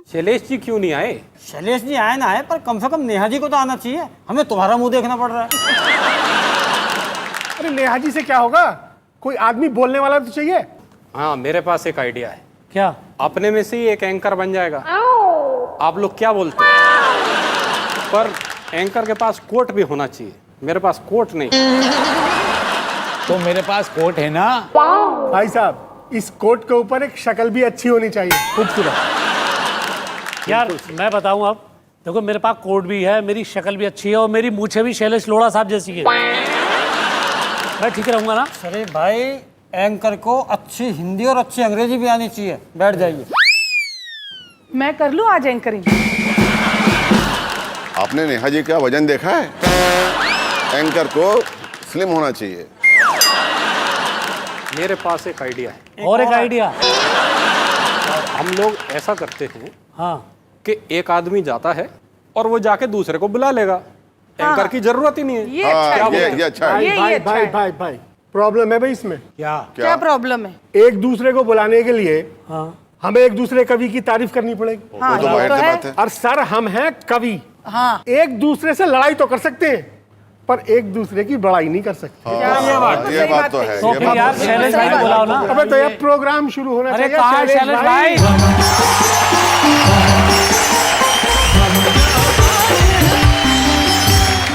शैलेश जी क्यों नहीं आए? शैलेश जी आए ना आए, पर कम से कम नेहा जी को तो आना चाहिए। हमें तुम्हारा मुंह देखना पड़ रहा है। अरे नेहा जी से क्या होगा, कोई आदमी बोलने वाला तो चाहिए। हाँ, मेरे पास एक आइडिया है। क्या? अपने में से ही एक एंकर बन जाएगा। आप लोग क्या बोलते हैं? पर एंकर के पास कोट भी होना चाहिए। मेरे पास कोट नहीं। तो मेरे पास कोट है ना। भाई साहब, इस कोट के ऊपर एक शक्ल भी अच्छी होनी चाहिए, खूबसूरत। यार मैं बताऊं, अब देखो मेरे पास कोट भी है, मेरी शक्ल भी अच्छी है और मेरी मूछें भी शैलेश लोढ़ा साहब जैसी है। मैं ठीक रहूंगा ना? अरे भाई, एंकर को अच्छी हिंदी और अच्छी अंग्रेजी भी आनी चाहिए। बैठ जाइए। मैं कर लूं आज एंकरिंग। आपने नेहा जी का वजन देखा है? एंकर को स्लिम होना चाहिए। मेरे पास एक आइडिया है। और एक आइडिया। हम लोग ऐसा करते हैं हाँ, कि एक आदमी जाता है और वो जाके दूसरे को बुला लेगा। एंकर की जरूरत ही नहीं है। ये अच्छा है। ये अच्छा है। भाई ये भाई अच्छा भाई है। भाई भाई, प्रॉब्लम है भाई इसमें। क्या प्रॉब्लम है? एक दूसरे को बुलाने के लिए हाँ। हमें एक दूसरे कवि की तारीफ करनी पड़ेगी। हाँ, वो तो ये बाहर तो से है। बात है। और सर, हम हैं कवि। हाँ, एक दूसरे से लड़ाई तो कर सकते हैं, पर एक दूसरे की बड़ाई नहीं कर सकते। ये बात तो है। तो ये फिर बात यार तो है। शैलेश भाई बुलाओ ना। अबे तो ये प्रोग्राम शुरू होना अरे चाहिए। कहाँ है शैलेश भाई?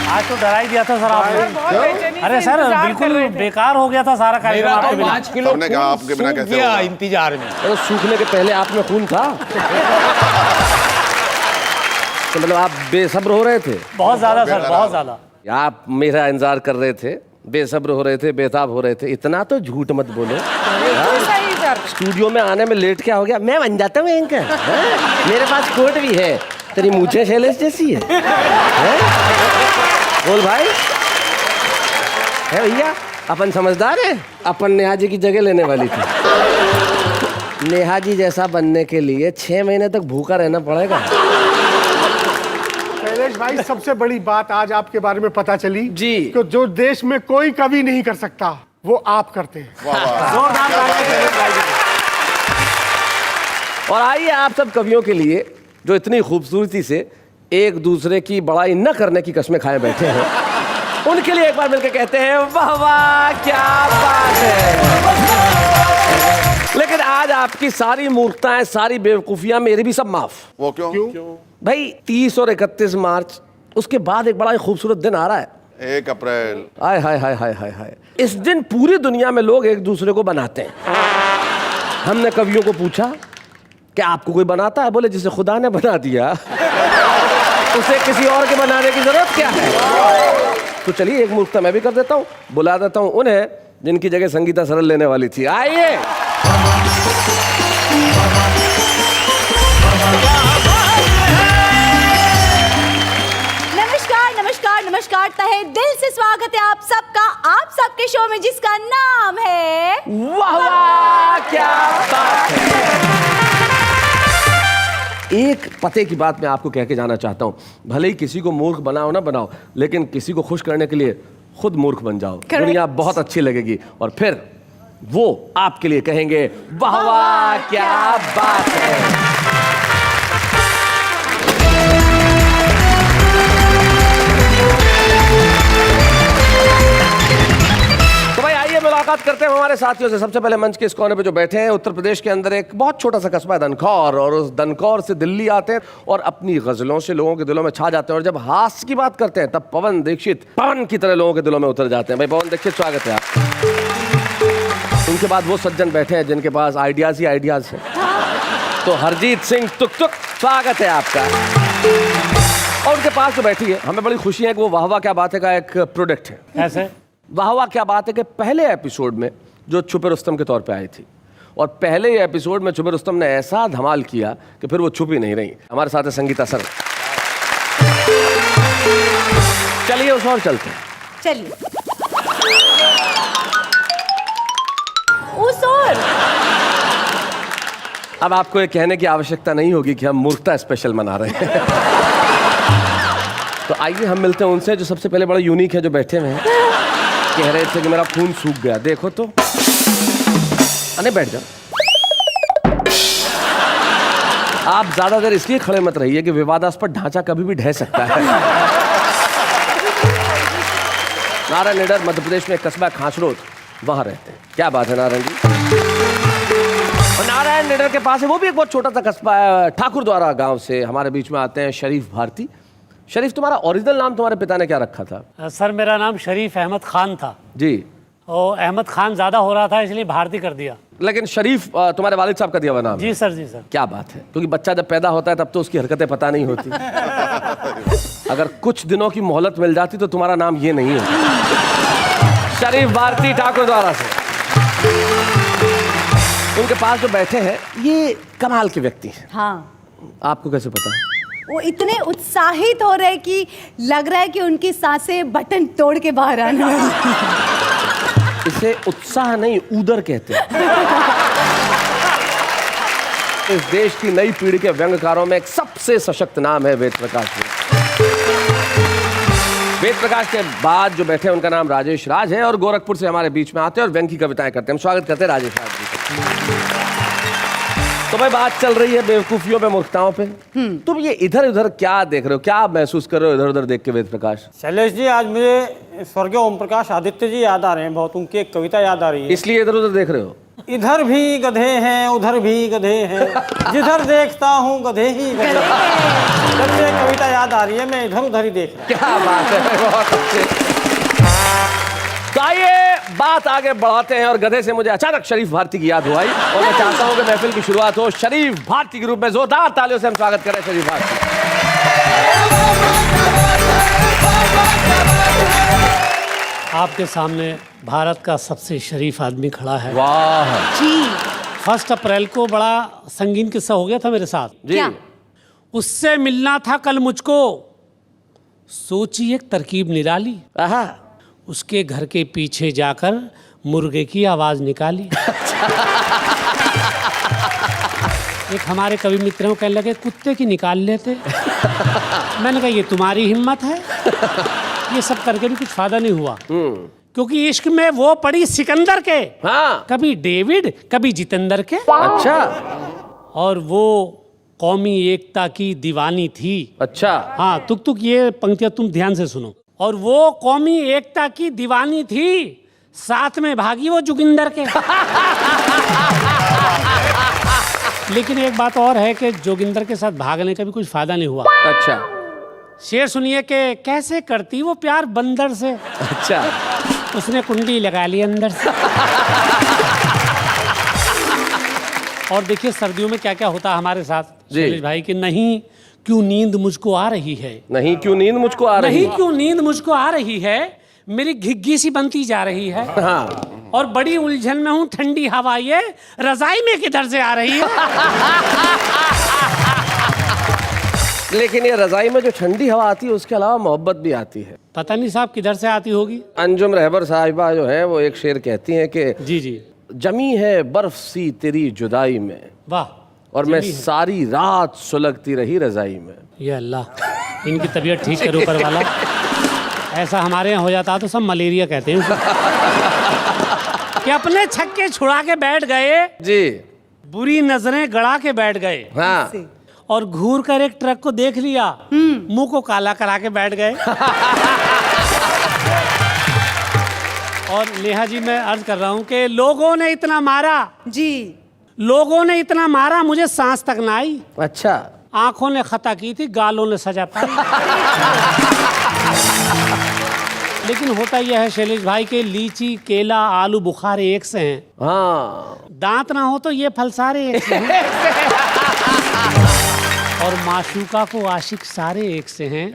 आज तो डरा ही दिया था सर आपने। बहुत बेचैनी से अरे सर इंतजार कर बिल्कुल रहे थे। बेकार हो गया था सारा कार्यक्रम मेरा आपके तो बिना। 5 किलो हमने कहा आपके बिना सूख कैसे गया होगा? इंतजार में। तो सूखने के पहले आप में खून था। तो मतलब आप बेसब्र हो रहे थे? बहुत ज्यादा सर, बहुत ज्यादा। आप मेरा इंतजार कर रहे थे, बेसब्र हो रहे थे, बेताब हो रहे थे। इतना तो झूठ मत बोलो। बिल्कुल सही सर। स्टूडियो में आने में लेट क्या हो गया? मैं बन जाता हूँ एंकर। मेरे पास कोट भी है। तेरी मूछें शैलेश जैसी है। बोल भाई। है भैया, अपन समझदार है। अपन नेहा जी की जगह लेने वाली थी। नेहा जी जैसा बनने के लिए 6 महीने तक भूखा रहना पड़ेगा। शैलेश भाई, सबसे बड़ी बात आज आपके बारे में पता चली जी। कि जो देश में कोई कवि नहीं कर सकता, वो आप करते हैं। वाह वाह। जोरदार ताली शैलेश भाई के लिए। और आइए आप सब कवियों के लिए, जो इतनी खूबसूरती से एक दूसरे की बड़ाई न करने की कसमें खाए बैठे हैं, उनके लिए एक बार मिलकर कहते हैं वाह वाह क्या बात है। लेकिन आज आपकी सारी मूर्खताएं, सारी बेवकूफियां मेरी भी सब माफ। वो क्यों? भाई 30 और 31 मार्च, उसके बाद एक बड़ा ही खूबसूरत दिन आ रहा है। 1 अप्रैल। हाय हाय हाय हाय हाय हाय। इस दिन पूरी दुनिया में लोग एक दूसरे को बनाते हैं। हमने कवियों को पूछा कि आपको कोई बनाता है? बोले जिसे खुदा ने बना दिया उसे किसी और के बनाने की जरूरत क्या है। तो चलिए एक मूर्खता मैं भी कर देता हूँ, बुला देता हूँ उन्हें जिनकी जगह संगीता सरल लेने वाली थी। आइए। नमस्कार नमस्कार नमस्कार, तहे दिल से स्वागत है आप सबका, आप सबके शो में जिसका नाम है वाह वाह क्या बात है। एक पते की बात मैं आपको कह के जाना चाहता हूँ। भले ही किसी को मूर्ख बनाओ ना बनाओ, लेकिन किसी को खुश करने के लिए खुद मूर्ख बन जाओ। दुनिया बहुत अच्छी लगेगी और फिर वो आपके लिए कहेंगे वाह वाह क्या बात है। तो भाई आइए मुलाकात करते हैं हमारे साथियों से। सबसे पहले मंच के इस कोने पे जो बैठे हैं, उत्तर प्रदेश के अंदर एक बहुत छोटा सा कस्बा है दनकौर, और उस दनकौर से दिल्ली आते हैं और अपनी गजलों से लोगों के दिलों में छा जाते हैं। और जब हास्य की बात करते हैं तब पवन दीक्षित पवन की तरह लोगों के दिलों में उतर जाते हैं। भाई पवन दीक्षित, स्वागत है आप। उनके बाद वो सज्जन बैठे हैं जिनके पास आइडियाज ही आइडियाज है। तो हरजीत सिंह तुक तुक, स्वागत है आपका। और उनके पास जो बैठी है, हमें बड़ी खुशी है कि वो वाह वाह क्या बात है का एक प्रोडक्ट है। ऐसे वाह वाह क्या बात है कि पहले एपिसोड में जो छुपे रुस्तम के तौर पे आई थी, और पहले ही एपिसोड में छुपे रुस्तम ने ऐसा धमाल किया कि फिर वो छुप ही नहीं रही। हमारे साथ है संगीता सर। चलिए उस और चलते हैं। चलिए उस और। अब आपको ये कहने की आवश्यकता नहीं होगी कि हम मूर्खता स्पेशल मना रहे हैं। तो आइए हम मिलते हैं उनसे जो सबसे पहले बड़ा यूनिक है, जो बैठे हुए हैं। कह रहे थे कि मेरा खून सूख गया, देखो तो। अरे बैठ जाओ। आप ज्यादा देर इसलिए खड़े मत रहिए कि विवादास्पद ढांचा कभी भी ढह सकता है। नारायण निडर मध्य प्रदेश में एक कस्बा खासरोद, वहां रहते हैं। क्या बात है नारायण जी। और नारायण निडर के पास है, वो भी एक बहुत छोटा सा कस्बा है, ठाकुरद्वारा गांव से हमारे बीच में आते हैं शरीफ भारती। शरीफ, तुम्हारा ओरिजिनल नाम तुम्हारे पिता ने क्या रखा था? सर मेरा नाम शरीफ अहमद खान था, जी। और अहमद खान ज्यादा हो रहा था इसलिए भारती कर दिया। लेकिन शरीफ तुम्हारे वालिद साहब का दिया हुआ नाम है? जी सर, जी सर। क्या बात है, क्योंकि बच्चा जब पैदा होता है तब तो उसकी हरकतें पता नहीं होती। अगर कुछ दिनों की मोहलत मिल जाती तो तुम्हारा नाम ये नहीं होता। शरीफ भारती ठाकुरद्वारा से। उनके पास जो बैठे हैं ये कमाल के व्यक्ति हैं। हाँ, आपको कैसे पता? वो इतने उत्साहित हो रहे कि लग रहा है कि उनकी सांसें बटन तोड़ के बाहर आने वाली। इसे उत्साह नहीं, ऊदर कहते हैं। इस देश की नई पीढ़ी के व्यंग्यकारों में एक सबसे सशक्त नाम है वेद प्रकाश जी। वेद प्रकाश के बाद जो बैठे हैं उनका नाम राजेश राज है, और गोरखपुर से हमारे बीच में आते हैं और व्यंग की कविताएं करते हैं। हम स्वागत करते हैं राजेश राज जी का। तो भाई बात चल रही है बेवकूफियों पे, मूर्खताओं पे। तुम ये इधर उधर क्या देख रहे हो, क्या महसूस कर रहे हो इधर उधर देख के वेद प्रकाश? शैलेश जी, आज मुझे स्वर्गीय ओम प्रकाश आदित्य जी याद आ रहे हैं बहुत। उनकी एक कविता याद आ रही है। इसलिए इधर उधर देख रहे हो? इधर भी गधे हैं, उधर भी गधे हैं, जिधर देखता हूँ गधे ही गधे। जब से कविता याद आ रही है मैं इधर उधर ही देख रहा हूँ। क्या बात है, बहुत अच्छे। तो आइए बात आगे बढ़ाते हैं, और गधे से मुझे अचानक शरीफ भारती की याद हुई, और मैं चाहता हूं कि महफिल की शुरुआत हो शरीफ भारती के रूप में। जोरदार तालियों से हम स्वागत करें शरीफ भारती। आपके सामने भारत का सबसे शरीफ आदमी खड़ा है। वाह जी। 1 अप्रैल को बड़ा संगीन किस्सा हो गया था मेरे साथ। जी। क्या? उससे मिलना था कल मुझको, सोची एक तरकीब निराली। आहा। उसके घर के पीछे जाकर मुर्गे की आवाज निकाली। एक हमारे कवि मित्रों कहने लगे कुत्ते की निकाल लेते। मैंने कहा ये तुम्हारी हिम्मत है, ये सब करके भी कुछ फायदा नहीं हुआ, क्योंकि इश्क में वो पड़ी सिकंदर के। हाँ। कभी डेविड कभी जितेंद्र के। अच्छा। और वो कौमी एकता की दीवानी थी। अच्छा। हाँ, तुक तुक ये पंक्तियां तुम ध्यान से सुनो। और वो कौमी एकता की दीवानी थी, साथ में भागी वो जोगिंदर के। लेकिन एक बात और है कि जोगिंदर के साथ भागने का भी कुछ फायदा नहीं हुआ। अच्छा। शेर सुनिए कि कैसे करती वो प्यार बंदर से। अच्छा। उसने कुंडी लगा ली अंदर से। और देखिए सर्दियों में क्या क्या होता है हमारे साथ शैलेश भाई, कि नहीं क्यों नींद मुझको आ रही है, नहीं क्यों नींद मुझको आ रही नहीं है, क्यों नींद मुझको आ रही है, मेरी घिग्गी सी बनती जा रही है। हाँ। और बड़ी उलझन में हूँ, ठंडी हवा ये रजाई में किधर से आ रही है। लेकिन ये रजाई में जो ठंडी हवा आती है उसके अलावा मोहब्बत भी आती है। पता नहीं साहब किधर से आती होगी। अंजुम रहबर साहिबा जो है वो एक शेर कहती हैं कि जी जी, जमी है बर्फ सी तेरी जुदाई में, वाह, और मैं सारी रात सुलगती रही रजाई में। ये अल्लाह इनकी तबीयत ठीक करे ऊपर वाला। ऐसा हमारे यहाँ हो जाता तो सब मलेरिया कहते हैं कि अपने छक्के छुड़ा के बैठ गए जी, बुरी नजरें गड़ा के बैठ गए। हाँ। और घूर कर एक ट्रक को देख लिया, मुंह को काला करा के बैठ गए। और नेहा जी मैं अर्ज कर रहा हूं कि लोगों ने इतना मारा, जी, लोगों ने इतना मारा मुझे सांस तक ना आई। अच्छा। आंखों ने खता की थी, गालों ने सजा पाई। लेकिन होता यह है शैलेश भाई के लीची केला आलू बुखारे एक से हैं। हाँ। दांत ना हो तो ये फल सारे एक से हैं। और माशूका को आशिक सारे एक से हैं।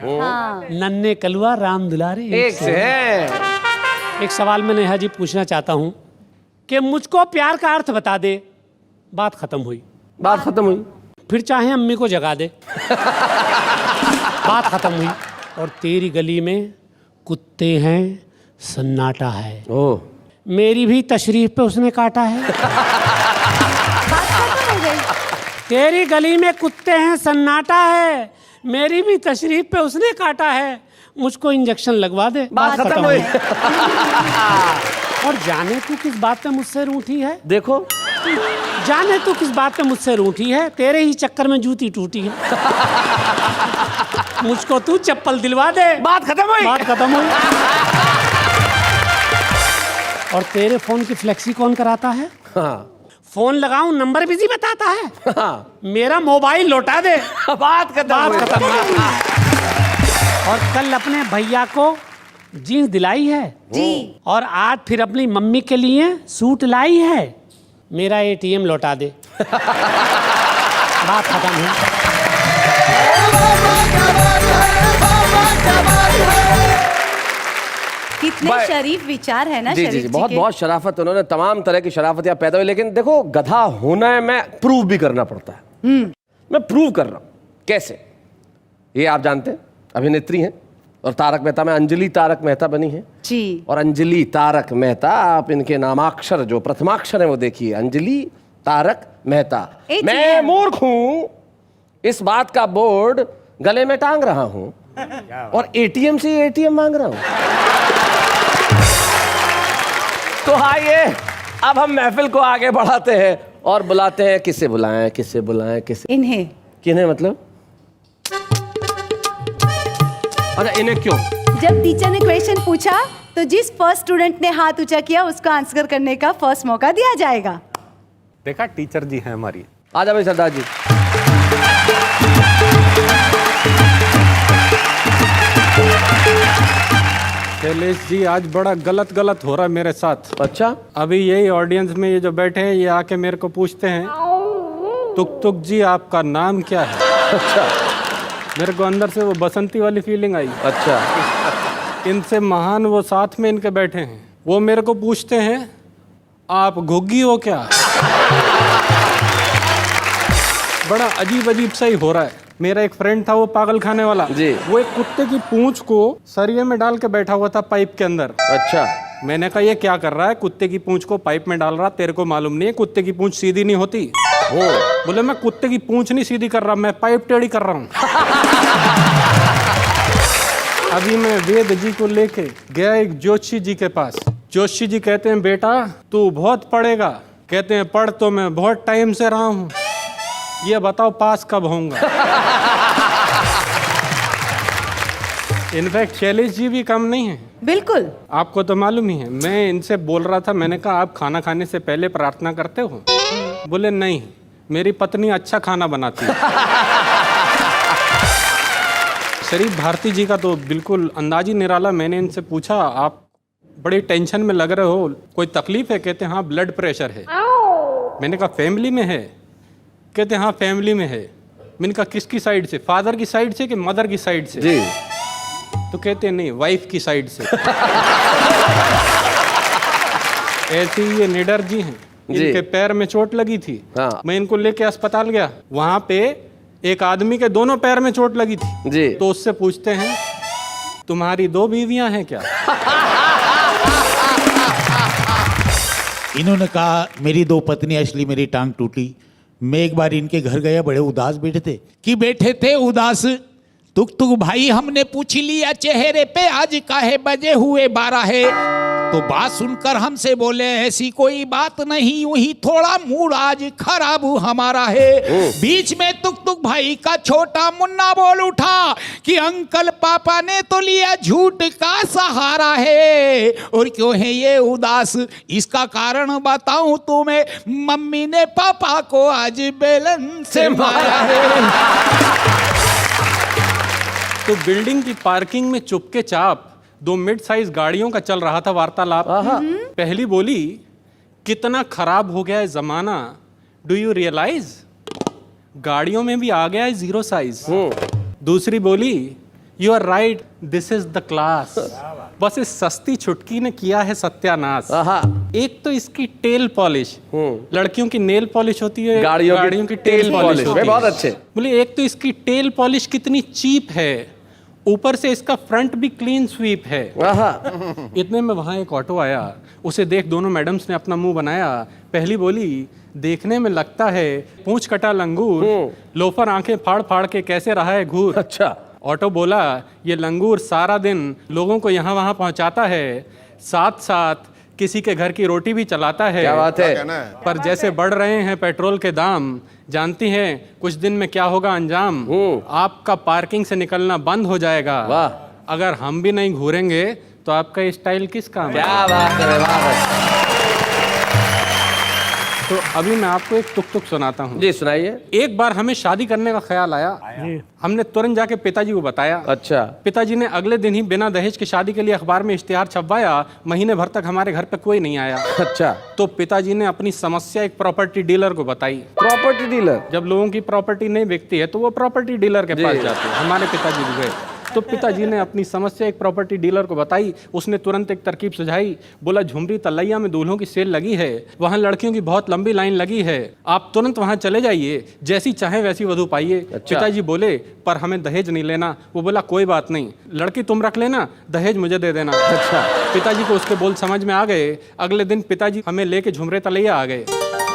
नन्हे कलवा राम दुलारे एक से हैं। एक सवाल मैं नेहा जी पूछना चाहता हूं कि मुझको प्यार का अर्थ बता दे। बात खत्म हुई। बात खत्म हुई। फिर चाहे अम्मी को जगा दे। बात खत्म हुई। और तेरी गली में कुत्ते हैं, सन्नाटा है। ओह, मेरी भी तशरीफ पे उसने काटा है। तेरी गली में कुत्ते हैं, सन्नाटा है, मेरी भी तशरीफ पे उसने काटा है। मुझको इंजेक्शन लगवा दे, बात खत्म हुई। और जाने तू किस बात पे मुझसे रूठी है, देखो जाने तू किस बात पे मुझसे रूठी है, तेरे ही चक्कर में जूती टूटी है। मुझको तू चप्पल दिलवा दे, बात खत्म हुई। बात खत्म हुई। और तेरे फोन की फ्लेक्सी कौन कराता है? हाँ। फोन लगाऊं नंबर बिजी बताता है। हाँ। मेरा मोबाइल लौटा दे, बात खत्म बात हुई। खत्म। और कल अपने भैया को जीन्स दिलाई है जी। और आज फिर अपनी मम्मी के लिए सूट लाई है। मेरा एटीएम लौटा दे। बात खत्म हुई। कितने बाय- शरीफ विचार है ना जी जी शरीफ जी, जी बहुत के। बहुत शराफत, उन्होंने तमाम तरह की शराफत यहाँ पैदा हुई। लेकिन देखो, गधा होना में प्रूव भी करना पड़ता है। मैं प्रूव कर रहा हूँ कैसे। ये आप जानते हैं, अभिनेत्री हैं और तारक मेहता में अंजलि तारक मेहता बनी है। जी। और अंजलि तारक मेहता, आप इनके नामाक्षर जो प्रथमाक्षर है वो देखिए, अंजलि तारक मेहता। ATM। मैं मूर्ख हूं, इस बात का बोर्ड गले में टांग रहा हूं और एटीएम से एटीएम मांग रहा हूं। तो आइए अब हम महफिल को आगे बढ़ाते हैं और बुलाते हैं, किसे बुलाएं किसे बुलाएं किसे, इन्हें किन्हें मतलब? अच्छा, इन्हें क्यों? जब टीचर ने क्वेश्चन पूछा तो जिस फर्स्ट स्टूडेंट ने हाथ ऊंचा किया उसको आंसर करने का फर्स्ट मौका दिया जाएगा। देखा, टीचर जी हैं हमारी। आ जाओ भाई सरदार जी। शैलेश जी, आज बड़ा गलत हो रहा है मेरे साथ। अच्छा, अभी यही ऑडियंस में ये जो बैठे हैं, ये आके मेरे को पूछते हैं, तुक तुक जी आपका नाम क्या है? अच्छा, मेरे को अंदर से वो बसंती वाली फीलिंग आई। अच्छा। इनसे महान वो साथ में इनके बैठे हैं, वो मेरे को पूछते हैं आप घुग्गी हो क्या? बड़ा अजीब अजीब सा ही हो रहा है। मेरा एक फ्रेंड था, वो पागल खाने वाला जी। वो एक कुत्ते की पूंछ को सरिये में डाल के बैठा हुआ था पाइप के अंदर। अच्छा, मैंने कहा ये क्या कर रहा है, कुत्ते की पूंछ को पाइप में डाल रहा, तेरे को मालूम नहीं है कुत्ते की पूंछ सीधी नहीं होती? बोले मैं कुत्ते की पूंछ नहीं सीधी कर रहा, मैं पाइप टेढ़ी कर रहा हूँ। अभी मैं वेद जी को लेके गया एक जोशी जी के पास। जोशी जी कहते हैं बेटा तू बहुत पढ़ेगा। कहते हैं पढ़ तो मैं बहुत टाइम से रहा हूँ, ये बताओ पास कब होऊंगा? इनफैक्ट शैलेश जी भी कम नहीं है, बिल्कुल। आपको तो मालूम ही है। मैं इनसे बोल रहा था, मैंने कहा आप खाना खाने से पहले प्रार्थना करते हो? बोले नहीं, मेरी पत्नी अच्छा खाना बनाती है। शरीफ भारती जी का तो बिल्कुल अंदाज ही निराला। मैंने इनसे पूछा आप बड़ी टेंशन में लग रहे हो, कोई तकलीफ है? कहते हैं हाँ ब्लड प्रेशर है। मैंने कहा फैमिली में है? कहते हैं हाँ फैमिली में है। मैंने कहा किसकी साइड से, फादर की साइड से कि मदर की साइड से? जी। तो कहते हैं नहीं, वाइफ की साइड से। ऐसे ही ये निडर जी हैं, इनके पैर में चोट लगी थी। हाँ। मैं इनको लेके अस्पताल गया, वहां पे एक आदमी के दोनों पैर में चोट लगी थी जी। तो उससे पूछते हैं तुम्हारी 2 बीवियां हैं क्या? इन्होंने कहा मेरी 2 पत्नी, असली मेरी टांग टूटी। मैं एक बार इनके घर गया, बड़े उदास बैठे थे कि बैठे थे उदास। तुक तुक भाई हमने पूछ लिया चेहरे पे आज काहे बजे हुए 12 है। तो बात सुनकर हमसे बोले ऐसी कोई बात नहीं, यूं ही थोड़ा मूड आज खराब हमारा है। बीच में तुक तुक भाई का छोटा मुन्ना बोल उठा कि अंकल पापा ने तो लिया झूठ का सहारा है। और क्यों है ये उदास, इसका कारण बताऊं तुम्हें, मम्मी ने पापा को आज बेलन से मारा है। तो बिल्डिंग की पार्किंग में चुपके चाप 2 मिड साइज गाड़ियों का चल रहा था वार्तालाप। पहली बोली कितना खराब हो गया है जमाना, डू यू रियलाइज गाड़ियों में भी आ गया है 0 साइज। दूसरी बोली you are right, this is the class. बस इस सस्ती छुटकी ने किया है सत्यानाश। एक तो इसकी टेल पॉलिश, लड़कियों की नेल पॉलिश होती है, गाड़ियों की टेल पॉलिश होती है। बहुत अच्छे। बोले एक तो इसकी टेल पॉलिश कितनी चीप है, ऊपर से इसका फ्रंट भी क्लीन स्वीप है। इतने में वहां एक ऑटो आया, उसे देख दोनों मैडम्स ने अपना मुंह बनाया। पहली बोली देखने में लगता है पूंछ कटा लंगूर, लोफर आंखें फाड़ फाड़ के कैसे रहा है घूर। अच्छा। ऑटो बोला, ये लंगूर सारा दिन लोगों को यहाँ वहाँ पहुँचाता है, साथ साथ किसी के घर की रोटी भी चलाता है। क्या बात है? कहना है? पर जैसे बढ़ रहे हैं पेट्रोल के दाम, जानती हैं कुछ दिन में क्या होगा अंजाम? आपका पार्किंग से निकलना बंद हो जाएगा। वाह। अगर हम भी नहीं घूरेंगे तो आपका ये स्टाइल किस काम है? क्या बात है, वाह भाई। तो अभी मैं आपको एक तुक सुनाता हूँ। जी सुनाइए। एक बार हमें शादी करने का ख्याल आया, हमने तुरंत जाके पिताजी को बताया। अच्छा। पिताजी ने अगले दिन ही बिना दहेज की शादी के लिए अखबार में इश्तिहार छपवाया। महीने भर तक हमारे घर पे कोई नहीं आया। अच्छा। तो पिताजी ने अपनी समस्या एक प्रॉपर्टी डीलर को बताई। Property dealer? जब लोगों की प्रॉपर्टी नहीं बिकती है तो वो प्रॉपर्टी डीलर के पास जाते हैं। हमारे पिताजी भी गए, तो पिताजी ने अपनी समस्या एक प्रॉपर्टी डीलर को बताई। उसने तुरंत एक तरकीब सुझाई। बोला, झुमरी तलैया में दूल्हों की सेल लगी है, वहाँ लड़कियों की बहुत लंबी लाइन लगी है, आप तुरंत वहाँ चले जाइए, जैसी चाहे वैसी वधू पाइए। अच्छा। पिताजी बोले, पर हमें दहेज नहीं लेना। वो बोला, कोई बात नहीं, लड़की तुम रख लेना, दहेज मुझे दे देना। अच्छा। पिताजी को उसके बोल समझ में आ गए। अगले दिन पिताजी हमें लेके झुमरे तलैया आ गए।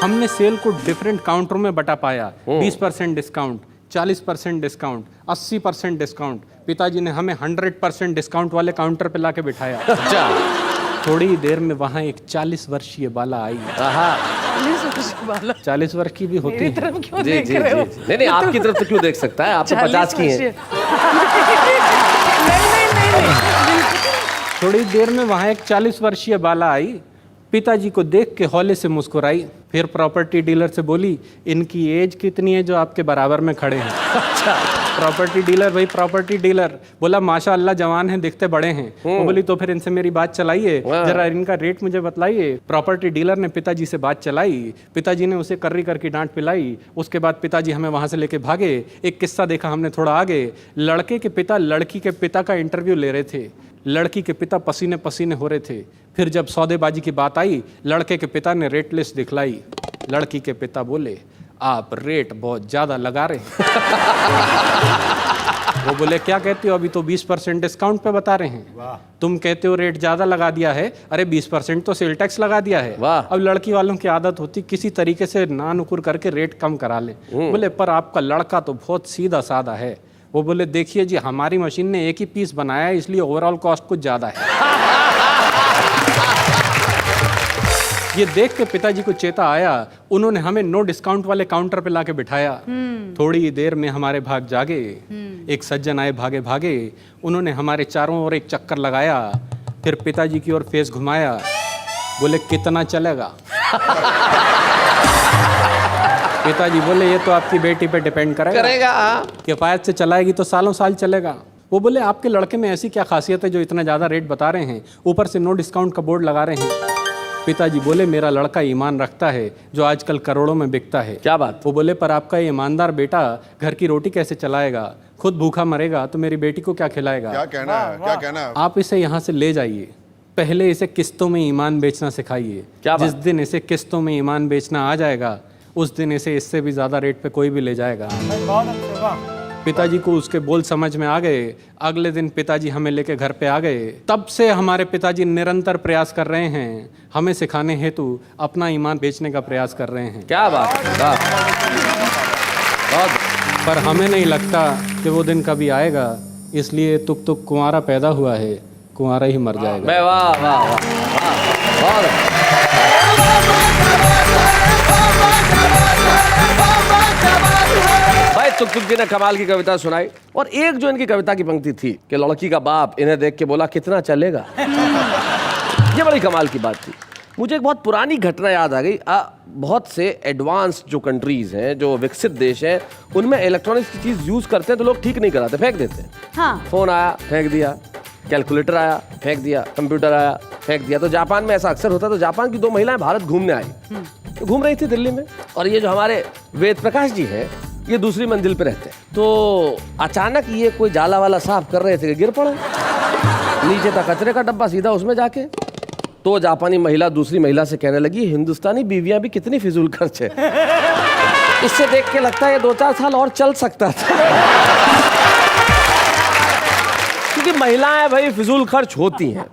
हमने सेल को डिफरेंट काउंटरों में बटा पाया। 20% डिस्काउंट, 40% डिस्काउंट, 80% डिस्काउंट। पिताजी ने हमें 100% डिस्काउंट वाले काउंटर पे लाके बिठाया। अच्छा। थोड़ी देर में वहाँ एक 40 वर्षीय बाला आई। 40 वर्ष की भी होती मेरी है। तरफ क्यों जी देख जी रहे हो? जी। नहीं नहीं, आपकी तरफ तो क्यों देख सकता है, आप तो 50 की हैं। नहीं। थोड़ी देर में वहाँ एक 40 वर्षीय बाला आई। पिताजी को देख के हौले से मुस्कुराई। फिर प्रॉपर्टी डीलर से बोली, इनकी एज कितनी है जो आपके बराबर में खड़े हैं? अच्छा। प्रॉपर्टी डीलर, भाई प्रॉपर्टी डीलर बोला, माशाअल्लाह जवान हैं, दिखते बड़े हैं। वो बोली, तो फिर इनसे मेरी बात चलाइए, जरा इनका रेट मुझे बतलाइए। प्रॉपर्टी डीलर ने पिताजी से बात चलाई। पिताजी ने उसे कर्री करके डांट पिलाई। उसके बाद पिताजी हमें वहां से लेके भागे। एक किस्सा देखा हमने थोड़ा आगे। लड़के के पिता लड़की के पिता का इंटरव्यू ले रहे थे। लड़की के पिता पसीने पसीने हो रहे थे। फिर जब सौदेबाजी की बात आई, लड़के के पिता ने रेट लिस्ट दिखलाई। लड़की के पिता बोले, आप रेट बहुत ज्यादा लगा रहे हैं। वो बोले, क्या कहते हो, अभी तो 20% डिस्काउंट पे बता रहे हैं। तुम कहते हो रेट ज्यादा लगा दिया है, अरे 20% तो सेल टैक्स लगा दिया है। अब लड़की वालों की आदत होती किसी तरीके से ना नुकुर करके रेट कम करा ले। बोले, पर आपका लड़का तो बहुत सीधा साधा है। वो बोले, देखिए जी, हमारी मशीन ने एक ही पीस बनाया है, इसलिए ओवरऑल कॉस्ट कुछ ज्यादा है। ये देख के पिताजी को चेता आया। उन्होंने हमें नो डिस्काउंट वाले काउंटर पे लाके बिठाया। थोड़ी देर में हमारे भाग जागे। एक सज्जन आए भागे भागे। उन्होंने हमारे चारों ओर एक चक्कर लगाया। फिर पिताजी की ओर फेस घुमाया। बोले, कितना चलेगा? पिताजी बोले, ये तो आपकी बेटी पे डिपेंड करेगा। किफायत से चलाएगी तो सालों साल चलेगा। वो बोले, आपके लड़के में ऐसी क्या खासियत है जो इतना ज़्यादा रेट बता रहे हैं, ऊपर से नो डिस्काउंट का बोर्ड लगा रहे हैं? पिताजी बोले, मेरा लड़का ईमान रखता है जो आजकल करोड़ों में बिकता है। क्या बात? वो बोले, पर आपका ईमानदार बेटा घर की रोटी कैसे चलाएगा? खुद भूखा मरेगा तो मेरी बेटी को क्या खिलाएगा? क्या कहना है, क्या कहना है? आप इसे यहाँ से ले जाइए, पहले इसे किस्तों में ईमान बेचना सिखाइए। जिस दिन इसे किस्तों में ईमान बेचना आ जाएगा, उस दिन इसे इससे भी ज्यादा रेट पे कोई भी ले जाएगा। बहुत अच्छे, वाह। पिताजी को उसके बोल समझ में आ गए। अगले दिन पिताजी हमें लेके घर पे आ गए। तब से हमारे पिताजी निरंतर प्रयास कर रहे हैं, हमें सिखाने हेतु अपना ईमान बेचने का प्रयास कर रहे हैं। क्या बात है, बहुत। पर हमें नहीं लगता कि वो दिन कभी आएगा, इसलिए तुक तुक कुंवारा पैदा हुआ है, कुंवारा ही मर जाएगा। वाह वाह वाह, बहुत। भाई तुक तुक जी ने कमाल की कविता सुनाई। और एक जो इनकी कविता की पंक्ति थी कि लड़की का बाप इन्हें देख के बोला, कितना चलेगा? ये बड़ी कमाल की बात थी। मुझे एक बहुत पुरानी घटना याद आ गई। बहुत से एडवांस जो कंट्रीज हैं, जो विकसित देश हैं, उनमें इलेक्ट्रॉनिक्स की चीज यूज करते हैं तो लोग ठीक नहीं कराते, फेंक देते हैं। हाँ। फोन आया, फेंक दिया। कैलकुलेटर आया, फेंक दिया। कंप्यूटर आया, फेंक दिया। तो जापान में ऐसा अक्सर होता है। तो जापान की 2 महिलाएं भारत घूमने आई, तो घूम रही थी दिल्ली में। और ये जो हमारे वेद प्रकाश जी हैं, ये दूसरी मंजिल पे रहते हैं। तो अचानक ये कोई जाला वाला साफ कर रहे थे कि गिर पड़े नीचे था कचरे का डब्बा, सीधा उसमें जाके। तो जापानी महिला दूसरी महिला से कहने लगी, हिंदुस्तानी बीवियां भी कितनी फिजूल खर्च है। इससे देख के लगता है 2-4 साल और चल सकता था। क्योंकि महिलाएं भाई फिजूल खर्च होती हैं,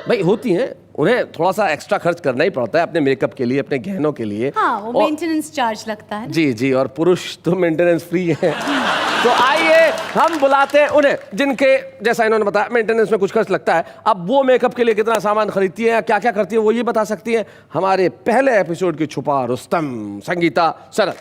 भाई होती हैं। उन्हें थोड़ा सा एक्स्ट्रा खर्च करना ही पड़ता है अपने मेकअप के लिए, अपने गहनों के लिए। हाँ, वो मेंटेनेंस चार्ज लगता है। जी जी। और पुरुष तो मेंटेनेंस फ्री है। तो आइए हम बुलाते हैं उन्हें जिनके जैसा इन्होंने बताया मेंटेनेंस में कुछ खर्च लगता है। अब वो मेकअप के लिए कितना सामान खरीदती है, क्या क्या करती है, वो ये बता सकती है। हमारे पहले एपिसोड की छुपा रुस्तम संगीता सरन।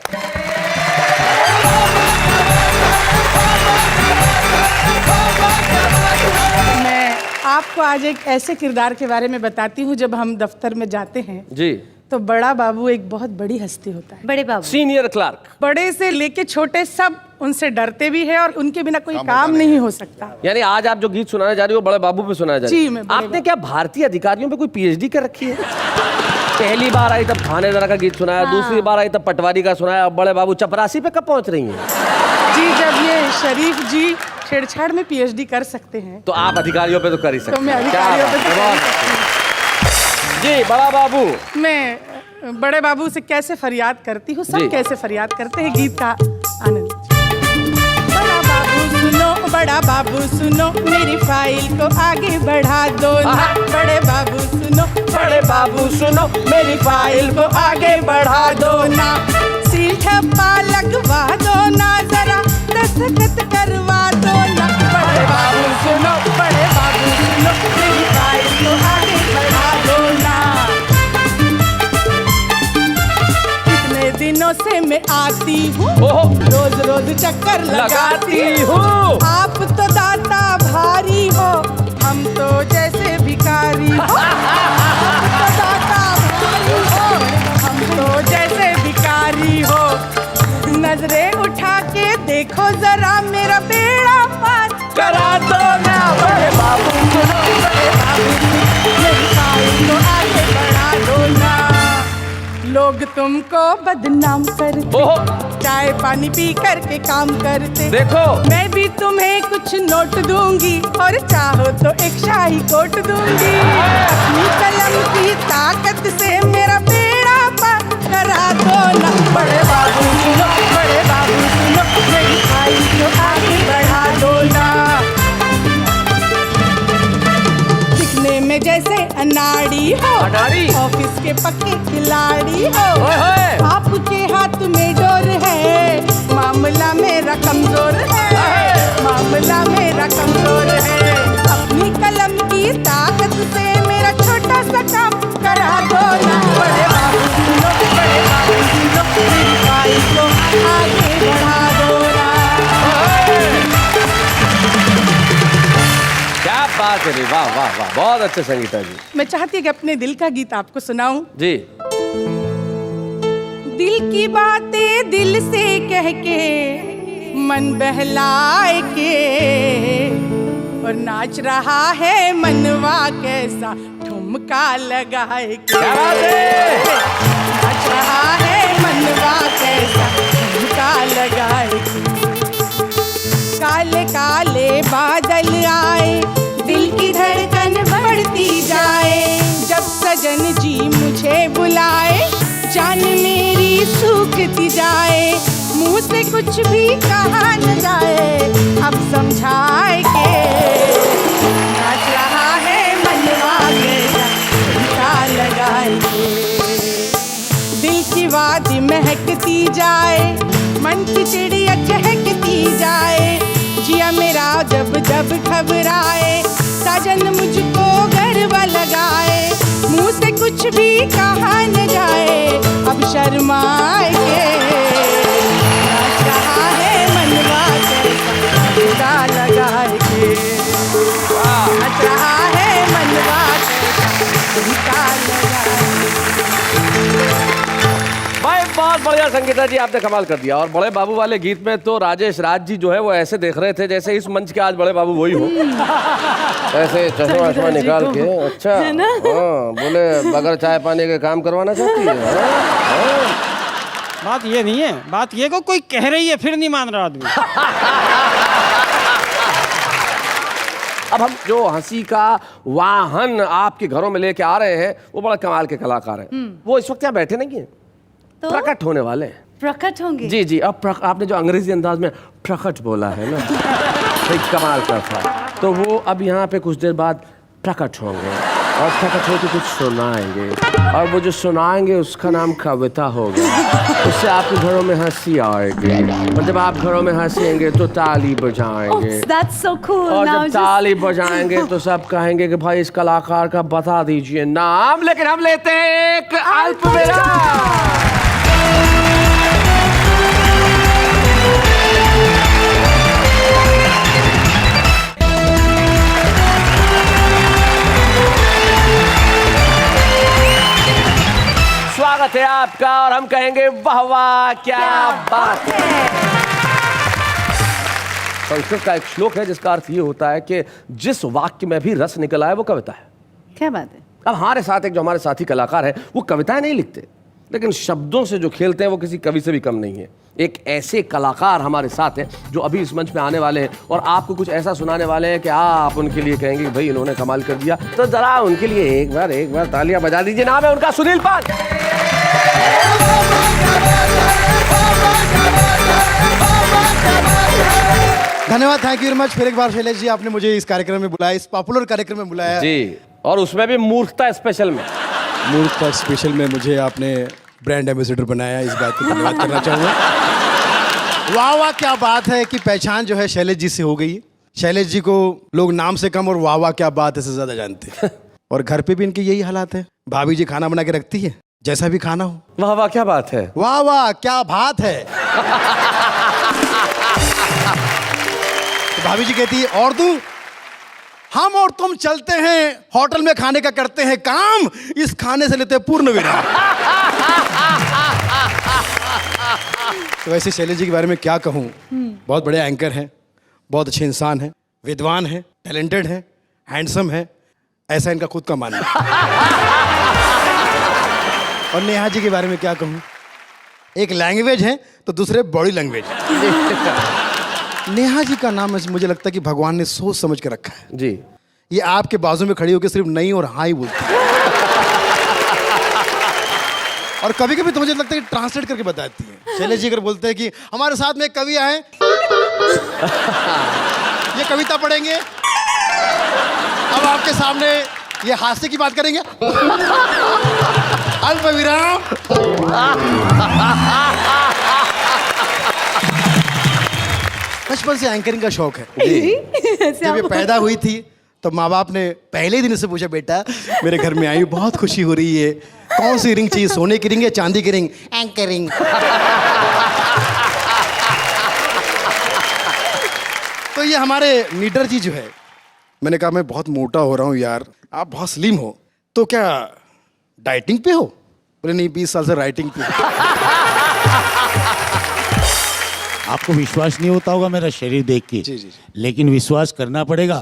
मैं आपको आज एक ऐसे किरदार के बारे में बताती हूँ। जब हम दफ्तर में जाते हैं जी, तो बड़ा बाबू एक बहुत बड़ी हस्ती होता है। बड़े बाबू सीनियर क्लार्क, बड़े से लेके छोटे सब उनसे डरते भी है और उनके बिना कोई काम नहीं हो सकता। यानी आज आप जो गीत सुनाने जा रही हो बड़े बाबू पे सुनाया जा रही जी, है। मैं बड़े आपने क्या भारतीय अधिकारियों पे कोई पीएचडी कर रखी है? पहली बार आई तब थानेदार का गीत सुनाया, दूसरी बार आई तब पटवारी का सुनाया, अब बड़े बाबू चपरासी पे कब पहुंच रही हैं? जी, जब ये शरीफ जी छेड़छाड़ में पीएचडी कर सकते हैं तो आप अधिकारियों पे तो कर ही सकते तो मैं हैं। अधिकारियों पे क्या तो बात कर है, सकती जी बड़ा बाबू। हूँ। मैं बड़े बाबू से कैसे फरियाद करती हूँ, जी। सब कैसे फरियाद करते हैं, गीत का आनंद। बड़ा बाबू सुनो, बड़ा बाबू सुनो, मेरी फाइल को आगे बढ़ा दो ना। बड़े बाबू सुनो, बड़े बाबू सुनो, मेरी फाइल को आगे बढ़ा दो ना। सील ठप्पा लगवा दो ना, जरा दस्तखत करवा दो ना। बड़े बाबू सुनो, बड़े बाबू सुनो, मेरी फाइल को आगे बढ़ा दो ना। कितने दिनों से मैं आती हूँ, रोज रोज चक्कर लगाती हूँ। आप तो दाता भारी हो, हम तो जैसे भिखारी हो। आप तो दाता भारी हो, हम तो जैसे भिखारी हो। नजरें उठा के देखो जरा, मेरा बेड़ा पार करा दो ना। बड़े बाबू सुनो, बड़े बाबू सुनो, मेरी फाइल को आगे बढ़ा दो ना। लोग तुमको बदनाम करते, चाय पानी पी करके काम करते। देखो मैं भी तुम्हें कुछ नोट दूंगी, और चाहो तो एक शाही कोट दूंगी। अपनी कलम की ताकत से मेरा बेड़ा पार करा दो ना। बड़े बाबू सुनो, बड़े बाबू सुनो, मेरी फाइल को आगे बढ़ा दो ना। दिखने में जैसे अनाड़ी हो, अनाड़ी? ऑफिस के पक्के खिलाड़ी हो। ओए होए। आपके हाथ में डोर है, मामला मेरा कमजोर है। मामला मेरा कमजोर है। अपनी कलम की ताकत से मेरा छोटा सा काम करा दो ना। बड़े बाबू सुनो, बड़े बाबू सुनो, मेरी फाइल को आगे बढ़ा दो ना। क्या बात है, वाह वाह वाह, बहुत अच्छे संगीता जी। मैं चाहती हूँ कि अपने दिल का गीत आपको सुनाऊं। जी, दिल की बातें दिल से कह के, मन बहलाए के, और नाच रहा है मनवा कैसा ठुमका लगाए के। क्या बात है? नाच रहा है मनवा कैसा ठुमका लगाए के। काले काले बादल आए, दिल की धड़कन बढ़ती जाए। जब सजन जी मुझे बुलाए, जान मेरी सूखती जाए। मुंह से कुछ भी कहा न जाए, अब समझाए के। नाच रहा है मनवा कैसा ठुमका लगाए के। दिल की वादी महकती जाए, मन की चिड़िया चहकती जाए। जिया मेरा जब जब घबराए, साजन मुझको गरबा लगाए। मुंह से कुछ भी कहा न जाए, अब शर्माए के। नाच रहा है मनवा कैसा ठुमका लगाए के। नाच रहा है मनवा कैसा ठुमका लगाए के। भाई बहुत बढ़िया संगीता जी, आपने कमाल कर दिया। और बड़े बाबू वाले गीत में तो राजेश राज जी जो है वो ऐसे देख रहे थे जैसे इस मंच के आज बड़े बाबू वही हो। ऐसे चश्मा वश्मा निकाल के, अच्छा हाँ, बोले बगैर चाय पानी के काम करवाना चाहती है। हाँ? बात ये नहीं है, बात ये को कोई कह रही है फिर नहीं मान रहा आदमी। अब हम जो हंसी का वाहन आपके घरों में लेके आ रहे हैं वो बड़ा कमाल के कलाकार हैं। वो इस वक्त यहाँ बैठे नहीं है, तो प्रकट होने वाले हैं। प्रकट होंगे। जी जी, अब आपने जो अंग्रेजी अंदाज में प्रकट बोला है ना, एक कमाल का था, तो वो अब यहाँ पे कुछ देर बाद प्रकट होंगे। और ठकठोर के कुछ सुनाएंगे, और वो जो सुनाएंगे उसका नाम कविता होगा। उससे आपके घरों में हंसी आएगी, और जब आप घरों में हंसेंगे तो ताली बजाएंगे, That's so cool. और Now जब ताली बजाएंगे तो सब कहेंगे कि भाई इस कलाकार का बता दीजिए नाम। लेकिन हम लेते हैं एक अल्प विराम। स्वागत है आपका, और हम कहेंगे वाह वाह क्या बात है। संस्कृत का एक श्लोक है जिसका अर्थ ये होता है कि जिस वाक्य में भी रस निकल आए वो कविता है। क्या बात है? अब हमारे साथ एक जो हमारे साथी कलाकार है वो कविताएं नहीं लिखते, लेकिन शब्दों से जो खेलते हैं वो किसी कवि से भी कम नहीं है। एक ऐसे कलाकार हमारे साथ हैं जो अभी इस मंच पे आने वाले हैं और आपको कुछ ऐसा सुनाने वाले हैं कि आप उनके लिए कहेंगे कि भाई इन्होंने कमाल कर दिया। तो जरा उनके लिए एक बार तालियां बजा दीजिए। नाम है उनका सुनील पाल। धन्यवाद, थैंक यू वेरी मच। फिर एक बार शैलेश जी, आपने मुझे इस कार्यक्रम में बुलाया, इस पॉपुलर कार्यक्रम में बुलाया जी, और उसमें भी मूर्खता स्पेशल में। मूर्खता स्पेशल में मुझे आपने ब्रांड एम्बेसडर बनाया, इस बात का धन्यवाद करना चाहूँगा। वाह वाह क्या बात है कि पहचान जो है शैलेश जी से हो गई। शैलेश जी को लोग नाम से कम और वाह वाह क्या बात है से ज़्यादा जानते हैं, और घर पे भी इनके यही हालात है। भाभी जी खाना बना के रखती है, जैसा भी खाना हो। वाह वाह क्या बात है, वाह वाह क्या बात है। तो भाभी जी कहती है, और तू, हम और तुम चलते हैं होटल में खाने का करते हैं काम, इस खाने से लेते हैं पूर्ण विराम। तो वैसे शैलेश जी के बारे में क्या कहूँ, बहुत बड़े एंकर हैं, बहुत अच्छे इंसान हैं, विद्वान हैं, टैलेंटेड हैं, हैंडसम हैं, ऐसा इनका खुद का मानना है। और नेहा जी के बारे में क्या कहूँ, एक लैंग्वेज है तो दूसरे बॉडी लैंग्वेज। नेहा जी का नाम मुझे लगता है कि भगवान ने सोच समझ के रखा है जी। ये आपके बाजू में खड़ी होकर सिर्फ नहीं और हाँ ही बोलती है। और कभी कभी तो मुझे लगता है कि ट्रांसलेट करके बताती है। शैलेश जी अगर बोलते हैं कि हमारे साथ में एक कवि आए, ये कविता पढ़ेंगे, अब आपके सामने ये हास्य की बात करेंगे, अल्प विराम। बचपन से एंकरिंग का शौक है। जब ये पैदा हुई थी तो माँ बाप ने पहले दिन से पूछा, बेटा मेरे घर में आई, बहुत खुशी हो रही है, कौन सी रिंग चाहिए, सोने की रिंग या चांदी की रिंग? एंकरिंग। तो ये हमारे नीडर जी जो है, मैंने कहा मैं बहुत मोटा हो रहा हूँ यार, आप बहुत स्लिम हो, तो क्या डाइटिंग पे हो? बोले नहीं, 20 साल से राइटिंग पे। आपको विश्वास नहीं होता होगा मेरा शरीर देख के, जी, जी। लेकिन विश्वास करना पड़ेगा।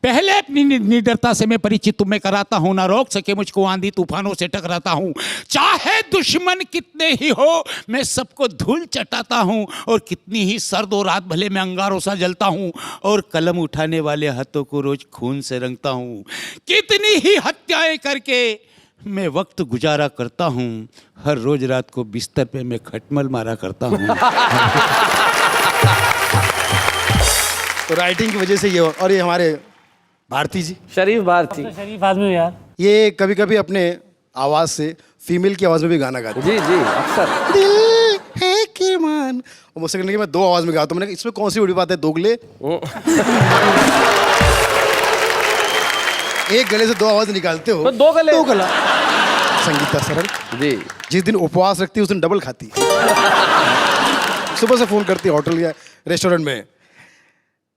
पहले अपनी निडरता से मैं परिचित तुम्हें कराता हूँ, ना रोक सके मुझको आंधी तूफानों से टकराता हूँ। चाहे दुश्मन कितने ही हो मैं सबको धूल चटाता हूँ, और कितनी ही सर्द और रात भले मैं अंगारों सा जलता हूँ, और कलम उठाने वाले हाथों को रोज खून से रंगता हूँ। कितनी ही हत्याएं करके मैं वक्त गुजारा करता हूँ, हर रोज रात को बिस्तर पे मैं खटमल मारा करता हूँ। तो राइटिंग की वजह से ये, और ये हमारे भारती जी, शरीफ भारती, शरीफ आदमी हो यार। ये कभी कभी अपने आवाज से फीमेल की आवाज में भी गाना गाते जी जी, अक्सर। दिल है कि मान, और मुझसे कहने कि मैं 2 आवाज में गाता हूँ। मैंने कहा इसमें कौन सी बड़ी बात है, दोगले। एक गले से 2 आवाज निकालते हो तो 2 गले। 2 गला। संगीता सरल जी। जिस दिन उपवास रखती है उस दिन डबल खाती है। सुबह से फोन करती है होटल या रेस्टोरेंट में,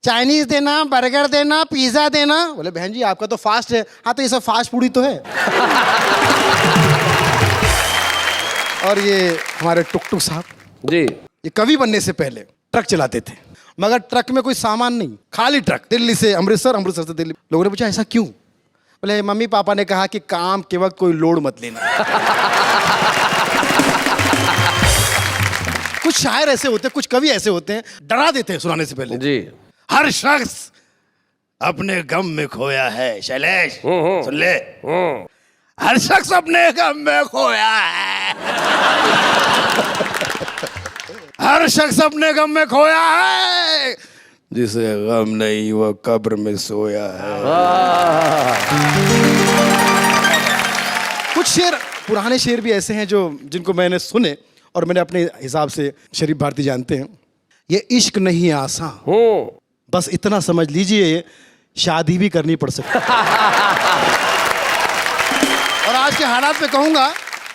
चाइनीज देना, बर्गर देना, पिज्जा देना। बोले बहन जी आपका तो फास्ट है। हाँ तो ये सब फास्ट फूड ही तो है। और ये हमारे टुक टुक साहब जी, ये कवि बनने से पहले ट्रक चलाते थे, मगर ट्रक में कोई सामान नहीं, खाली ट्रक। दिल्ली से अमृतसर, अमृतसर से दिल्ली। लोगों ने पूछा ऐसा क्यों? बोले मम्मी पापा ने कहा कि काम के वक्त कोई लोड मत लेना। कुछ शायर ऐसे होते हैं, कुछ कवि ऐसे होते हैं, डरा देते हैं सुनाने से पहले। जी। हर शख्स अपने गम में खोया है। शैलेश सुन ले, हर शख्स अपने गम में खोया है। हर शख्स अपने गम में खोया है, जिसे गम नहीं वो कब्र में सोया है। कुछ शेर, पुराने शेर भी ऐसे हैं जो जिनको मैंने सुने और मैंने अपने हिसाब से शरीफ भारती जानते हैं। ये इश्क नहीं आसान, बस इतना समझ लीजिए शादी भी करनी पड़ सकती है। और आज के हालात में कहूंगा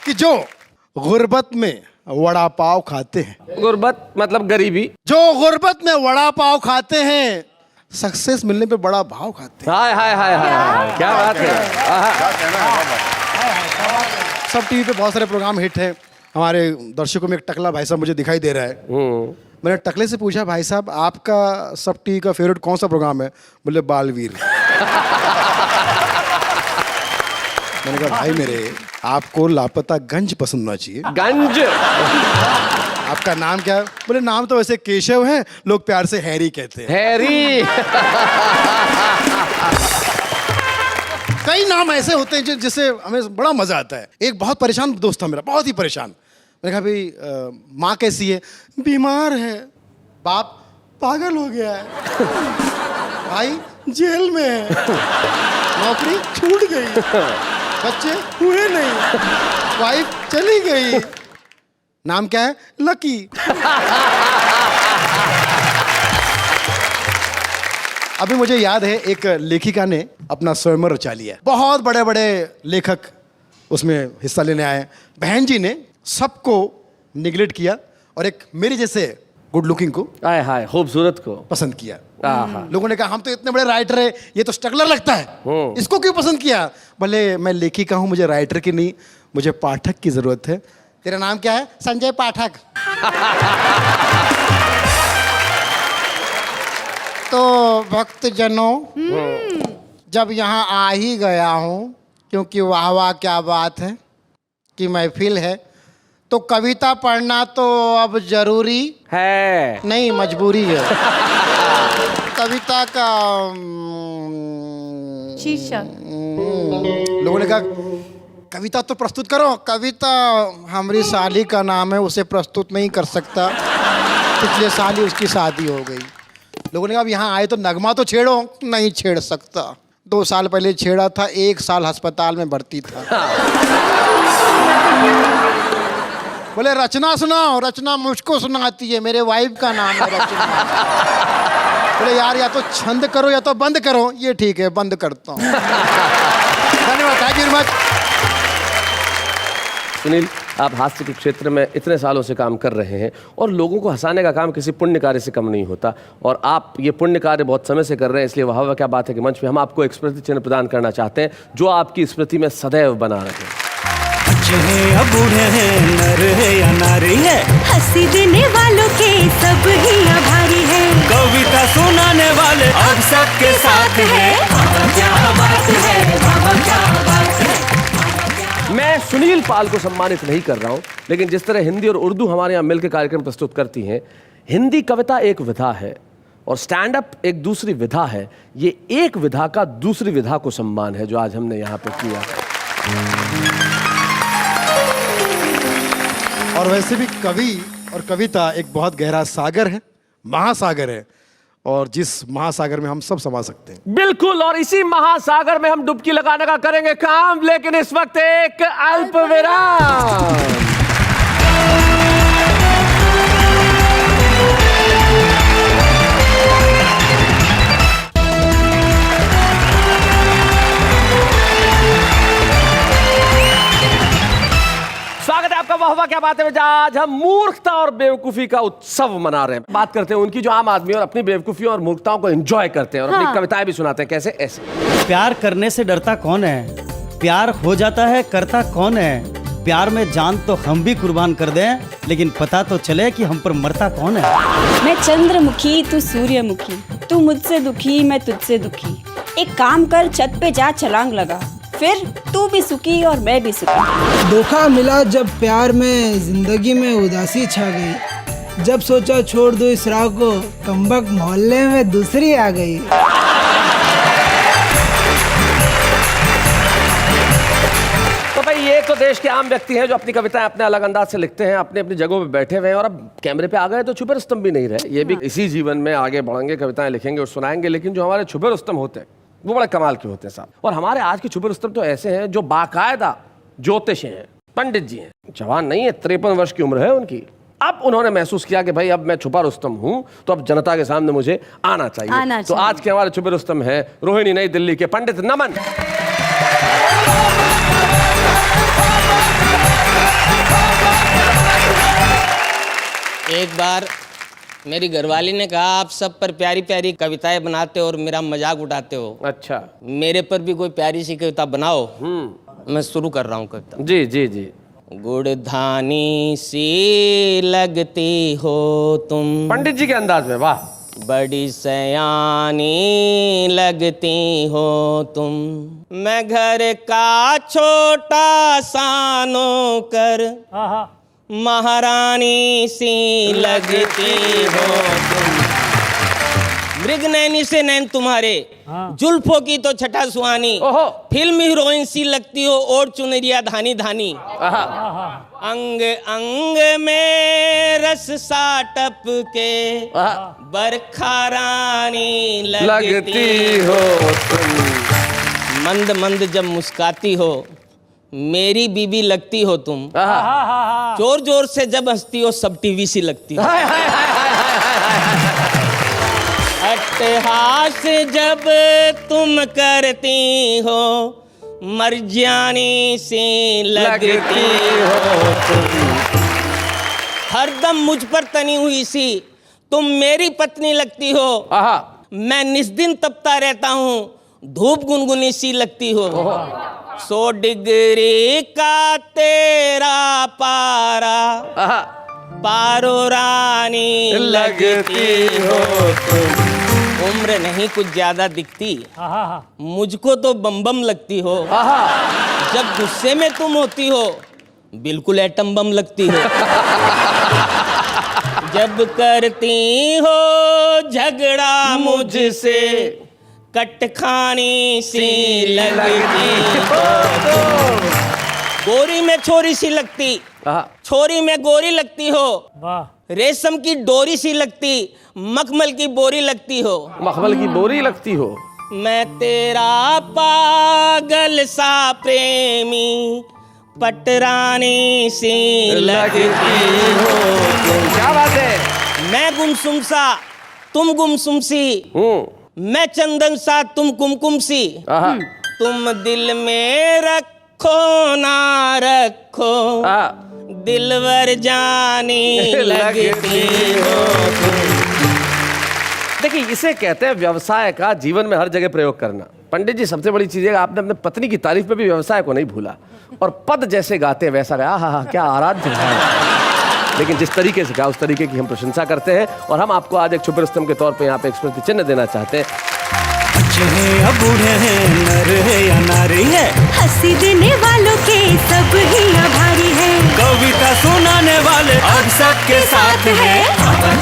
कि जो गुर्बत में वड़ा पाव खाते हैं, गुर्बत मतलब गरीबी, जो गुर्बत में वड़ा पाव खाते हैं, सक्सेस मिलने पे बड़ा भाव खाते हैं। हाय हाय हाय हाय, क्या बात है। आहा। सब टीवी पे बहुत सारे प्रोग्राम हिट हैं। हमारे दर्शकों में एक टकला भाई साहब मुझे दिखाई दे रहा है। मैंने टकले से पूछा, भाई साहब आपका सब टीवी का फेवरेट कौन सा प्रोग्राम है? बोले बालवीर। मैंने कहा भाई मेरे, आपको लापता गंज पसंद होना चाहिए। गंज? आपका नाम क्या है? बोले नाम तो वैसे केशव है, लोग प्यार से हैरी कहते हैं। हैरी? कई नाम ऐसे होते हैं जिससे हमें बड़ा मजा आता है। एक बहुत परेशान दोस्त था मेरा, बहुत ही परेशान। मैंने कहा भाई माँ कैसी है? बीमार है। बाप पागल हो गया है। भाई जेल में है। नौकरी छूट गई। बच्चे हुए नहीं। वाइफ चली गई। नाम क्या है? लकी। अभी मुझे याद है एक लेखिका ने अपना स्वयंवर रचा लिया। बहुत बड़े बड़े लेखक उसमें हिस्सा लेने आए। बहन जी ने सबको निगलेक्ट किया और एक मेरे जैसे गुड लुकिंग को, हाय हाय, खूबसूरत को पसंद किया। आहा। लोगों ने कहा हम तो इतने बड़े राइटर है, ये तो स्ट्रगलर लगता है, इसको क्यों पसंद किया? भले मैं लेखिका हूं, मुझे राइटर की नहीं, मुझे पाठक की जरूरत है। तेरा नाम क्या है? संजय पाठक। तो भक्तजनों, जब यहाँ आ ही गया हूँ, क्योंकि वाह वाह क्या बात है कि महफिल है, तो कविता पढ़ना तो अब जरूरी है नहीं, मजबूरी है। कविता का शीर्षक लोगों ने कहा कविता तो प्रस्तुत करो। कविता हमारी साली का नाम है, उसे प्रस्तुत नहीं कर सकता। पिछले साल ही उसकी शादी हो गई। लोगों ने कहा अब यहाँ आए तो नगमा तो छेड़ो। नहीं छेड़ सकता। 2 साल पहले छेड़ा था, 1 साल अस्पताल में भर्ती था। बोले रचना सुनाओ। रचना मुझको सुनाती है, मेरे वाइफ का नाम है रचना। बोले यार या तो छंद करो या तो बंद करो। ये ठीक है, बंद करता हूँ। धन्यवाद, thank you very much. Sunil, आप हास्य के क्षेत्र में इतने सालों से काम कर रहे हैं और लोगों को हंसाने का काम किसी पुण्य कार्य से कम नहीं होता, और आप ये पुण्य कार्य बहुत समय से कर रहे हैं, इसलिए वाह वाह क्या बात है कि मंच पे हम आपको एक स्मृति चिन्ह प्रदान करना चाहते हैं जो आपकी स्मृति में सदैव बना रहे। बच्चे हैं या बूढ़े हैं, नर है या नारी है, हंसी देने वालों के सब ही आभारी है। कविता सुनाने वाले अब सबके साथ है। क्या बात है, क्या बात है। मैं सुनील पाल को सम्मानित नहीं कर रहा हूं, लेकिन जिस तरह हिंदी और उर्दू हमारे यहाँ मिलकर कार्यक्रम प्रस्तुत करती हैं, हिंदी कविता एक विधा है और स्टैंड अप एक दूसरी विधा है। ये एक विधा का दूसरी विधा को सम्मान है जो आज हमने यहाँ पे किया। और वैसे भी कवि और कविता एक बहुत गहरा सागर है, महासागर है, और जिस महासागर में हम सब समा सकते हैं। बिल्कुल, और इसी महासागर में हम डुबकी लगाने का करेंगे काम, लेकिन इस वक्त एक अल्प विराम। स्वागत है आपका वाह वाह क्या बात है में। आज हम मूर्खता और बेवकूफी का उत्सव मना रहे हैं। बात करते हैं उनकी जो आम आदमी और अपनी बेवकूफी और मूर्खताओं को एंजॉय करते हैं और अपनी कविताएं भी सुनाते हैं। कैसे? ऐसे। प्यार करने से डरता कौन है, प्यार हो जाता है करता कौन है। प्यार में जान तो हम भी कुर्बान कर दें, लेकिन पता तो चले कि हम पर मरता कौन है। मैं चंद्रमुखी तू सूर्यमुखी, तू मुझसे दुखी मैं तुझसे दुखी। एक काम कर, छत पे जा छलांग लगा, फिर तू भी सुखी और मैं भी सुखी। धोखा मिला जब प्यार में, जिंदगी में उदासी छा गई। जब सोचा छोड़ दो इस राह को, कमबख्त मोहल्ले में दूसरी आ गई। तो भाई ये तो देश के आम व्यक्ति हैं जो अपनी कविताएं अपने अलग अंदाज से लिखते हैं, अपनी अपनी जगहों पे बैठे हुए हैं, और अब कैमरे पे आ गए तो छुपे रुस्तम भी नहीं रहे। ये भी इसी जीवन में आगे बढ़ेंगे, कविताएं लिखेंगे और सुनाएंगे। लेकिन जो हमारे छुपे रुस्तम होते हैं वो बड़े कमाल के होते हैं साहब। और हमारे आज के छुपे रुस्तम तो ऐसे हैं जो बाकायदा ज्योतिष हैं, पंडित जी हैं, जवान नहीं है, 53 वर्ष की उम्र है उनकी। अब उन्होंने महसूस किया कि भाई अब मैं छुपा रुस्तम हूं, तो अब जनता के सामने मुझे आना चाहिए। तो आज के हमारे छुपे रुस्तम हैं रोहिणी, नई दिल्ली के पंडित नमन। एक बार मेरी घरवाली ने कहा आप सब पर प्यारी प्यारी कविताएं बनाते हो और मेरा मजाक उड़ाते हो। अच्छा, मेरे पर भी कोई प्यारी सी कविता बनाओ। मैं शुरू कर रहा हूँ कविता। जी जी जी। गुड़धानी सी लगती हो तुम, पंडित जी के अंदाज में, वाह। बड़ी सयानी लगती हो तुम, मैं घर का छोटा सा नौकर, महारानी सी लगती हो तुम। मृग नैनी से नैन तुम्हारे, जुल्फों की तो छठा सुहानी, फिल्म हीरोइन सी लगती हो और चुनरिया धानी धानी। अंग अंग में रस सा टपके, बरखा रानी लगती हो तुम। मंद मंद जब मुस्काती हो, मेरी बीबी लगती हो तुम। जोर जोर से जब हंसती हो, सब टीवी सी लगती हो। अट्टहास जब तुम करती हो, मर्जानी सी लगती हो तुम। हरदम मुझ पर तनी हुई सी तुम मेरी पत्नी लगती हो। मैं निस्दिन तपता रहता हूँ, धूप गुनगुनी सी लगती हो। 100 डिग्री का तेरा पारा, पारो रानी लगती हो तुम। उम्र नहीं कुछ ज्यादा दिखती, मुझको तो बम बम लगती हो। जब गुस्से में तुम होती हो, बिल्कुल एटम बम लगती हो। जब करती हो झगड़ा मुझसे, कट खानी सी लगती हो। गोरी में छोरी सी लगती, छोरी में गोरी लगती हो। रेशम की डोरी सी लगती, मखमल की बोरी लगती हो। मखमल की बोरी लगती हो। मैं तेरा पागल सा प्रेमी, पटरानी सी लगती हो। क्या बात है। मैं गुमसुम सा, तुम गुमसुम सी, मैं चंदन सा, तुम कुमकुम सी। तुम दिल में रखो ना रखो, दिलवर जानी लगती हो। देखिए, इसे कहते हैं व्यवसाय का जीवन में हर जगह प्रयोग करना। पंडित जी, सबसे बड़ी चीज है आपने अपने पत्नी की तारीफ में भी व्यवसाय को नहीं भूला, और पद जैसे गाते हैं वैसा गाया। हाँ, क्या आराध्य है। लेकिन जिस तरीके से कहा उस तरीके की हम प्रशंसा करते हैं, और हम आपको आज एक छुपे रुस्तम के तौर पे यहाँ पे एक स्मृति चिन्ह देना चाहते हैं। बच्चे हैं या बूढ़े हैं, नर है या नारी है, हंसी देने वालों के सब ही आभारी है। कविता सुनाने वाले अब सबके साथ है,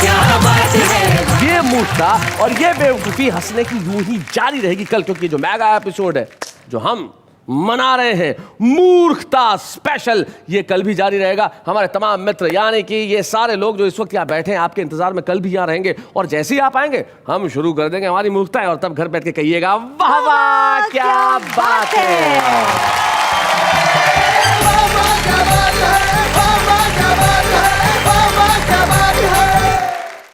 क्या बात है। ये मूर्खता और ये बेवकूफी हंसने की यूं ही जारी रहेगी कल, क्योंकि जो मेगा एपिसोड है जो हम मना रहे हैं, मूर्खता स्पेशल, ये कल भी जारी रहेगा। हमारे तमाम मित्र यानी कि ये सारे लोग जो इस वक्त यहाँ बैठे हैं आपके इंतजार में कल भी यहाँ रहेंगे, और जैसे ही आप आएंगे हम शुरू कर देंगे हमारी मूर्खताएं, और तब घर बैठ के कहिएगा वाह वाह क्या बात है।